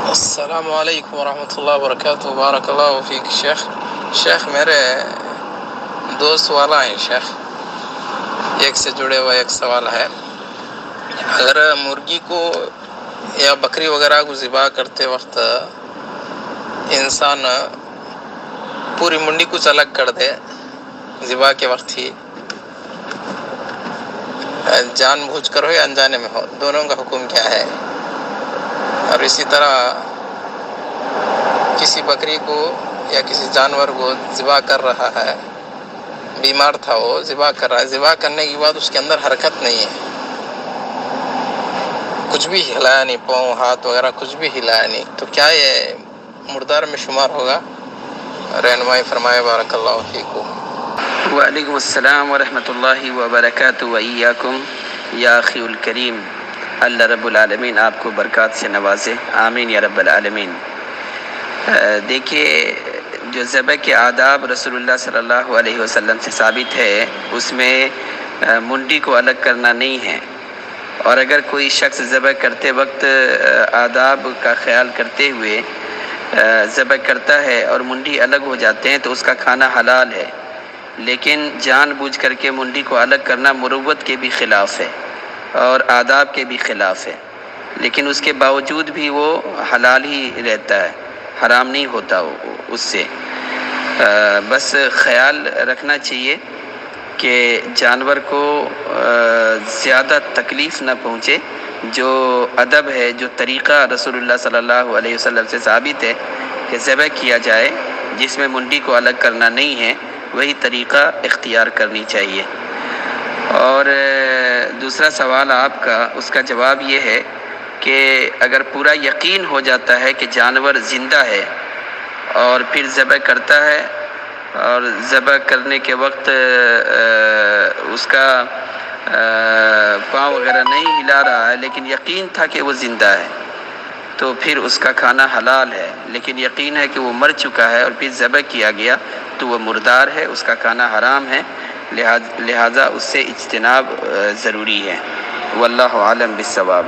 السلام علیکم ورحمۃ اللہ وبرکاتہ. بارک اللہ فیک شیخ میرے دو سوال ہیں شیخ. ایک سے جڑے ہوا ایک سوال ہے. اگر مرغی کو یا بکری وغیرہ کو ذبح کرتے وقت انسان پوری منڈی کچھ الگ کر دے ذبح کے وقت ہی، جان بوجھ کر ہو یا انجانے میں ہو، دونوں کا حکم کیا ہے؟ اور اسی طرح کسی بکری کو یا کسی جانور کو ذبح کر رہا ہے، بیمار تھا وہ ذبح کر رہا ہے، ذبح کرنے کے بعد اس کے اندر حرکت نہیں ہے، کچھ بھی ہلایا نہیں، پاؤں ہاتھ وغیرہ کچھ بھی ہلایا نہیں، تو کیا یہ مردار میں شمار ہوگا؟ رہنمائی فرمائے بارک اللہ فیکم. وعلیکم السلام ورحمۃ اللہ وبرکاتہ. وإیاکم یا اخی الکریم. اللہ رب العالمین آپ کو برکات سے نوازے، آمین یا رب العالمین. دیکھیے، جو ذبح کے آداب رسول اللہ صلی اللہ علیہ وسلم سے ثابت ہے، اس میں منڈی کو الگ کرنا نہیں ہے. اور اگر کوئی شخص ذبح کرتے وقت آداب کا خیال کرتے ہوئے ذبح کرتا ہے اور منڈی الگ ہو جاتے ہیں تو اس کا کھانا حلال ہے، لیکن جان بوجھ کر کے منڈی کو الگ کرنا مروت کے بھی خلاف ہے اور آداب کے بھی خلاف ہے، لیکن اس کے باوجود بھی وہ حلال ہی رہتا ہے، حرام نہیں ہوتا اس سے. بس خیال رکھنا چاہیے کہ جانور کو زیادہ تکلیف نہ پہنچے. جو ادب ہے، جو طریقہ رسول اللہ صلی اللہ علیہ وسلم سے ثابت ہے کہ ذبح کیا جائے جس میں منڈی کو الگ کرنا نہیں ہے، وہی طریقہ اختیار کرنی چاہیے. اور دوسرا سوال آپ کا، اس کا جواب یہ ہے کہ اگر پورا یقین ہو جاتا ہے کہ جانور زندہ ہے اور پھر ذبح کرتا ہے اور ذبح کرنے کے وقت اس کا پاؤں وغیرہ نہیں ہلا رہا ہے لیکن یقین تھا کہ وہ زندہ ہے، تو پھر اس کا کھانا حلال ہے. لیکن یقین ہے کہ وہ مر چکا ہے اور پھر ذبح کیا گیا تو وہ مردار ہے، اس کا کھانا حرام ہے، لہذا اس سے اجتناب ضروری ہے. واللہ عالم بالصواب.